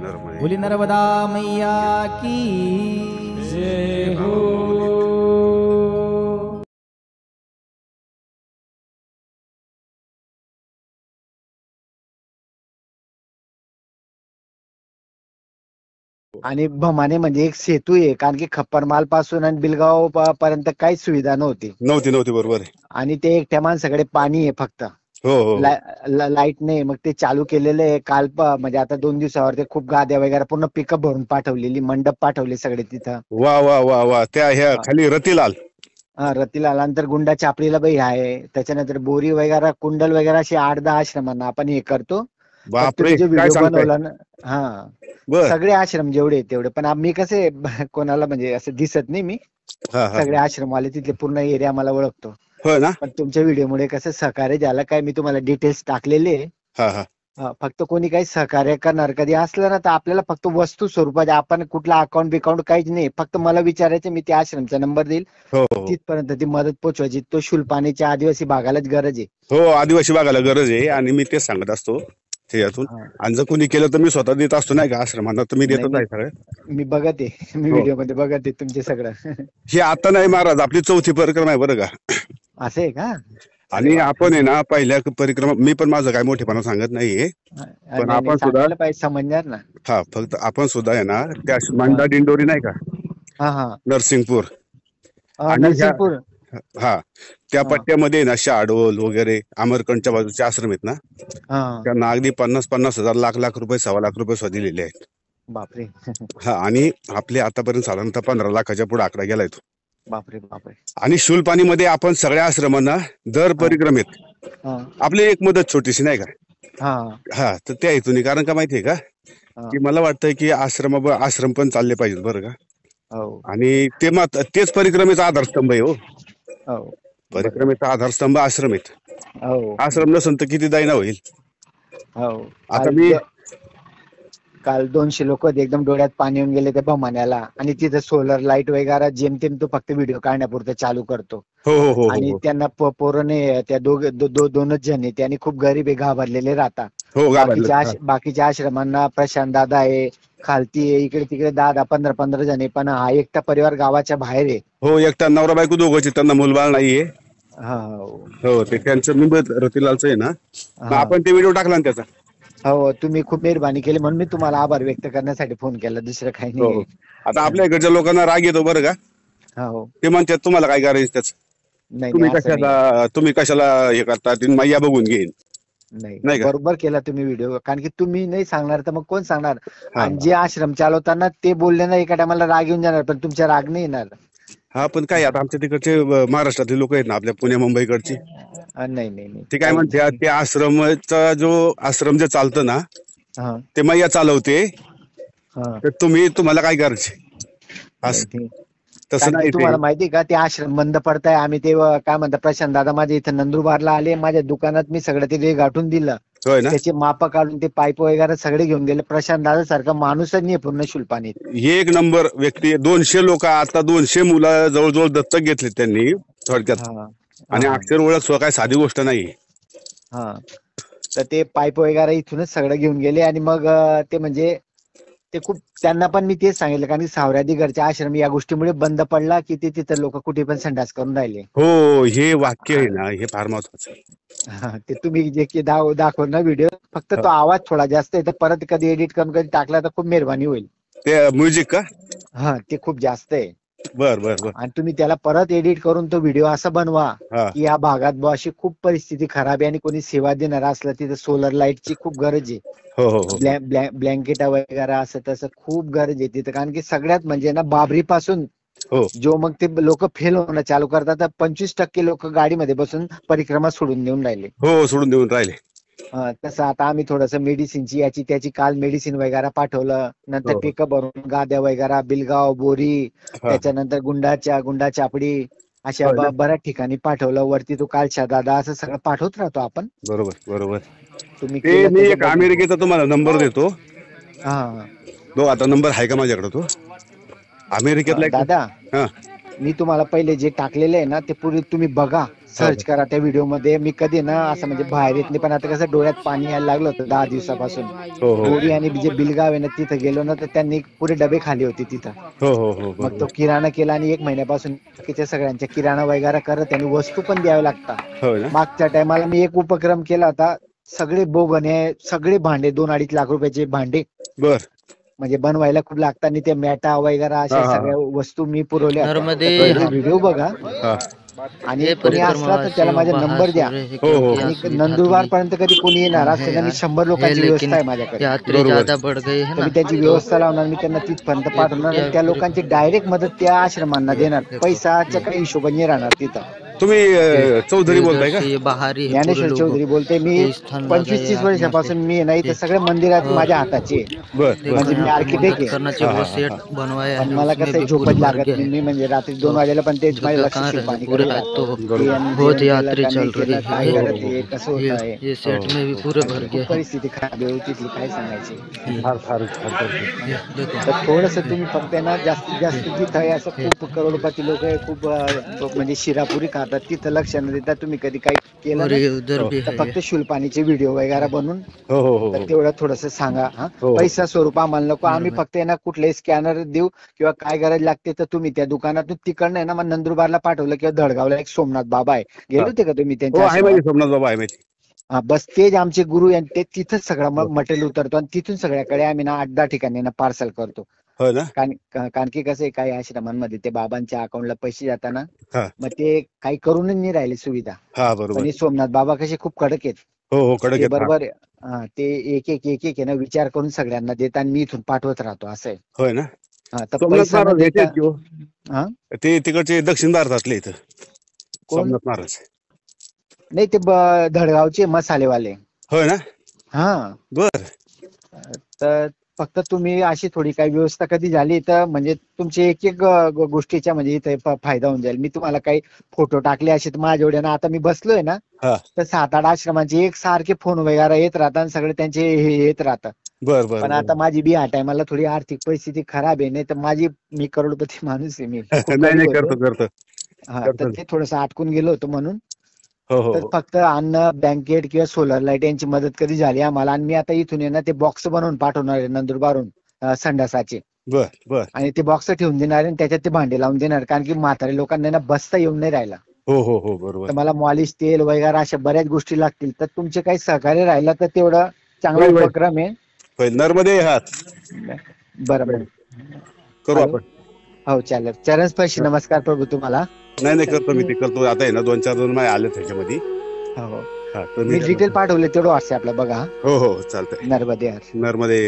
बोली नर्मदा मैया की जय हो। आणि भमाने म्हणजे एक सेतू आहे, कारण की खप्परमाल पासून आणि बिलगाव पर्यंत काहीच सुविधा नव्हती. बरोबर आहे. आणि ते एकट्या माणसाकडे पाणी आहे फक्त, हो लाईट नाही. मग ते चालू केलेलं आहे काल, म्हणजे आता 2 दिवसावर ते खूप गाद्या वगैरे पूर्ण पिकअप भरून पाठवलेली, मंडप पाठवले सगळे तिथं. वा वा वा वा. त्या ह्या खाली रतीलाल रतीला नंतर गुंडा चापडीला बाई आहे, त्याच्यानंतर बोरी वगैरे कुंडल वगैरे असे 8-10 आश्रमांना आपण हे करतो. बापरे, तुम्ही जो काय व्हिडिओ सांगताय? बनवला ना, हा बर. सगळे आश्रम जेवढे तेवढे, पण आम्ही कसे कोणाला म्हणजे असं दिसत नाही मी, सगळे आश्रमवाले तिथले पूर्ण एरिया मला ओळखतो. हो ना. पण तुमच्या व्हिडिओमुळे कसं सहकार्य झालं काय, मी तुम्हाला डिटेल्स टाकलेले. फक्त कोणी काही सहकार्य करणार कधी असलं ना, तर आपल्याला फक्त वस्तू स्वरूपात, आपण कुठला अकाउंट बिकाउंट काहीच नाही, फक्त मला विचारायचं, मी त्या आश्रमचा नंबर देईल, तिथपर्यंत ती मदत पोहोचवायची. तो शुलपाणीच्या आदिवासी भागालाच गरज आहे. हो, आदिवासी भागाला गरज आहे, आणि मी तेच सांगत असतो त्याच्यातून. आणि जर कोणी केलं तर मी स्वतः देत असतो, नाही का, आश्रमांना तुम्ही देतच आहे सगळं. मी बघत आहे, मी व्हिडिओ मध्ये बघत आहे तुमचे सगळं. हे आता नाही महाराज, आपली 4थी परिक्रमा आहे बरं का. असं आहे का? आणि आपण आहे ना, पहिल्या परिक्रमा, मी पण माझं काय मोठेपणा सांगत नाहीये, पण आपण सुद्धा समजणार ना. हा, फक्त आपण सुद्धा आहे ना, त्या मंडा दिंडोरी नाही का, नरसिंगपूर, आणि नरसिंगपूर, हा त्या पट्ट्यामध्ये ना शहाडोल वगैरे अमरकंडच्या बाजूचे आश्रम आहेत ना, त्यांना अगदी 50,000 लाख रुपये, 1.25 लाख रुपये सुद्धा दिलेले आहेत. बापरे. हा, आणि आपले आतापर्यंत साधारणतः 15 लाखाच्या पुढे आकडा गेलाय तो. बापरे बापरे. आणि शुलपाणीमध्ये आपण सगळ्या आश्रमांना दर परिक्रमेत आपली एक मदत छोटीशी, नाही का, हा, तर त्या हेतूने. कारण का माहितीये का, की मला वाटतंय की आश्रम पण चालले पाहिजेत बरं का. आणि तेच परिक्रमेचा आधारस्तंभ आहे. हो, परिक्रमेचा आधारस्तंभ आश्रम आहेत. आश्रम नसेल तर किती दैना होईल. आता मी काल 200 लोक एकदम डोळ्यात पाणी येऊन गेले त्या भमान्याला, आणि तिथे सोलर लाईट वगैरे जेमतेम तो फक्त व्हिडिओ काढण्यापुरतं चालू करतो. आणि त्यांना पोरने त्या दोनच जण आहे, त्यांनी खूप गरीब आहे, घाबरलेले राहतात. बाकीच्या आश्रमांना प्रशांत दादा आहे, खालती आहे, इकडे तिकडे 10-15 जण आहे, पण हा एकटा परिवार गावाच्या बाहेर आहे. हो, एकटा नवरा बायको दोघंच, त्यांना मुलबाळ नाहीये. हो, ते त्यांचं मुंबईत रतीलालचं आहे ना, आपण ते व्हिडिओ टाकला ना त्याचा. हो, तुम्ही खूप मेहरबानी केली, म्हणून मी तुम्हाला आभार व्यक्त करण्यासाठी फोन केला, दुसरं काही नाही. आता आपल्या इकडच्या लोकांना राग येतो बरं का. ते म्हणतात तुम्हाला काय करायचं त्याच, तुम्ही कशाला हे करता, मैया बघून घेईन. नाही, बरोबर केला तुम्ही व्हिडिओ, कारण की तुम्ही नाही सांगणार तर मग कोण सांगणार. आणि जे आश्रम चालवताना ते बोलले ना, एका टायमाला राग येऊन जाणार, पण तुमच्या राग नाही येणार. हा, पण काय आता आमच्या तिकडचे महाराष्ट्रातले लोक आहेत ना, आपल्या पुणे मुंबईकडची, नाही ते काय म्हणते, ते आश्रम जे चालतं ना, ते मैया चालवते, तर तुम्हाला काय करायचे. तसं नाही. तुम्हाला माहिती का, ते आश्रम बंद पडताय. आम्ही ते काय म्हणतात, प्रशांत दादा माझ्या इथं नंदुरबारला आले, माझ्या दुकानात मी सगळं ते गाठून दिलं, त्याचे माप काढून ते पाईप वगैरे सगळे घेऊन गेले. प्रशांत दादा सारखा माणूसच नाही पूर्ण शुलपाणीत. एक नंबर व्यक्ती. 200 लोक, आता 200 मुलं जवळजवळ दत्तक घेतले त्यांनी थोडक्यात, आणि अक्षर ओळख काय साधी गोष्ट नाही. तर ते पाईप वगैरे इथूनच सगळं घेऊन गेले. आणि मग ते म्हणजे ते खूप, त्यांना पण मी तेच सांगितलं, कारण की सावऱ्यादी घरच्या आश्रम या गोष्टीमुळे बंद पडला, की ते तिथं लोक कुठे पण संडास करून राहिले. हो, हे वाक्य आहे ना, हे फार महत्वाचं आहे. ते तुम्ही जे दाखवलं ना व्हिडिओ, फक्त तो आवाज थोडा जास्त आहे, तर परत कधी एडिट करून कधी टाकला तर खूप मेहरबानी होईल. ते म्युझिक का? ते खूप जास्त आहे. बर. आणि तुम्ही त्याला परत एडिट करून तो व्हिडिओ असा बनवा की या भागात अशी खूप परिस्थिती खराब आहे, आणि कोणी सेवा देणार असलं तिथे सोलर लाईटची खूप गरज आहे. ब्लँकेट वगैरे असं तसं खूप गरज आहे तिथं, कारण की सगळ्यात म्हणजे ना, बाबरी पासून जो मग ते लोक फेल होणं चालू करतात, तर 25% लोक गाडीमध्ये बसून परिक्रमा सोडून देऊन राहिले. सोडून देऊन राहिले. तसं आता आम्ही थोडस मेडिसिनची याची त्याची काल मेडिसिन वगैरे पाठवलं, नंतर पिकअप भरून गाद्या वगैरे, बिलगाव, बोरी, त्याच्यानंतर गुंडा चापडी, अशा बऱ्याच ठिकाणी पाठवलं. वरती तो कालच्या दादा, असं सगळं पाठवत राहतो आपण. बरोबर. तुम्ही मी एक अमेरिकेचा तुम्हाला नंबर देतो. आता नंबर आहे का माझ्याकडे तो अमेरिकेतला दादा? मी तुम्हाला पहिले जे टाकलेले आहे ना, ते पूर्वी तुम्ही बघा, सर्च करा त्या व्हिडिओ मध्ये. मी कधी ना असं म्हणजे बाहेर येत नाही, पण आता कसं डोळ्यात पाणी यायला लागलं होतं 10 दिवसापासून. बोरी आणि जे बिलगाव आहे ना तिथं गेलो ना, तर त्यांनी पुरे डबे खाली होते तिथं. मग तो किराणा केला आणि 1 महिन्यापासून बाकीच्या सगळ्यांच्या किराणा वगैरे करत आणि वस्तू पण द्याव्या लागतात. मागच्या टायमाला मी एक उपक्रम केला होता. सगळे बोगणे, सगळे भांडे, 2-2.5 लाख रुपयाचे भांडे म्हणजे बनवायला खूप लागतात आणि ते मॅटा वगैरे अशा सगळ्या वस्तू मी पुरवल्या. व्हिडिओ बघा आणि कोणी असला तर त्याला माझा नंबर द्या. आणि नंदुरबार पर्यंत कधी कोणी येणार असेल आणि 100 लोकांची व्यवस्था आहे माझ्याकडे. तर मी त्याची व्यवस्था लावणार, मी त्यांना तिथपर्यंत पाठवणार आणि त्या लोकांची डायरेक्ट मदत त्या आश्रमांना देणार. पैशाच्या काही हिशोबाने नाही राहणार तिथं. तुम्ही चौधरी बोलताय का? ज्ञानेश्वर चौधरी बोलते मी. 25-30 वर्षापासून मी नाही तर सगळ्या मंदिरात माझ्या हाताचे म्हणजे मी आर्किटेक्ट आहे. पण मला कसं झोपच लागत नाही. मी म्हणजे रात्री 2 वाजेला पण तेच माझ्या लक्षात शिल्पाणी बहुत यात्री चल रही है, काय करत आहे, कसं होत आहे. ये सेट में भी पूरे भर गया है. परिस्थिती खराब आहे तिथली, काय सांगायची. देखो तर थोडस तुम्ही फक्त ना जास्तीत जास्त जिथं आहे असं खूप करोडपती लोक आहे, खूप म्हणजे शिरापुरी खातात, तिथं लक्ष न देता तुम्ही कधी काही केलं और ना, ये उधर भी तर है. फक्त शुल्पानीचे व्हिडिओ वगैरे बनवून तर तेवढं थोडस सांगा. पैसा स्वरूप आम्हाला नको. आम्ही फक्त ना कुठलेही स्कॅनर देऊ किंवा काय गरज लागते तर तुम्ही त्या दुकानातून तिकडनं आहे ना मग नंदुरबारला पाठवलं किंवा धडगावला एक सोमनाथ बाबा आहे, गेले होते का तुम्ही त्यांच्या? सोमनाथ बाबा आहे माहिती. हा बस तेच आमचे गुरु आहे. ते तिथंच सगळं मटेरियल उतरतो आणि तिथून सगळ्याकडे आम्ही ना 8-10 ठिकाणी ना पार्सल करतो. कारण की कसं आहे, काही आश्रमांमध्ये ते बाबांच्या अकाउंटला पैसे जाताना मग ते काही करूनच नाही राहिले सुविधा. पण सोमनाथ बाबा कसे खूप कडक आहेत. बरोबर आहे. ते एक आहे ना विचार करून सगळ्यांना देतात आणि मी इथून पाठवत राहतो असं आहे. होय ना. तर पैसा न देता ते तिकडचे दक्षिण भारतातले इथं सोमनाथ महाराज नाही, ते धडगावचे मसालेवाले. होय ना. हा बर. तर फक्त तुम्ही अशी थोडी काही व्यवस्था कधी झाली तर म्हणजे तुमची एक गोष्टीच्या म्हणजे इथे फायदा होऊन जाईल. मी तुम्हाला काही फोटो टाकले असे तर माझ्या एवढ्या ना आता मी बसलोय ना तर 7-8 आश्रमांचे एक सारखे फोन वगैरे येत राहतात आणि सगळे त्यांचे हे येत राहतात. पण आता माझी बी ह्या टायमाला थोडी आर्थिक परिस्थिती खराब आहे, नाही तर मी करोडपती माणूस आहे. मी तर ते थोडस अटकून गेलो होतो म्हणून. तर फक्त अन्न, ब्लँकेट किंवा सोलर लाईट यांची मदत कधी झाली आम्हाला. आणि मी आता इथून ना ते बॉक्स बनवून पाठवणार आहे नंदुरबारून संडासाचे. आणि ते बॉक्स ठेवून देणार आणि त्याच्यात ते भांडे लावून देणार, कारण की म्हातारे लोकांना ना बसता येऊन नाही राहिला. तर मला मॉलिश तेल वगैरे अशा बऱ्याच गोष्टी लागतील. तर तुमचे काही सहकार्य राहिलं तर तेवढं चांगला उपक्रम आहे. नर्मदे हात बरोबर करू आपण. हो चालेल. चरण स्पर्शी नमस्कार प्रभू तुम्हाला. नाही करतो मी, ते करतो. आता आहे ना 2-4 जण माझे आले त्याच्यामध्ये. मी डिटेल पाठवले तेवढं व्हॉट्सअपला बघा. हो चालतंय. नर्मदे. नर्मदे.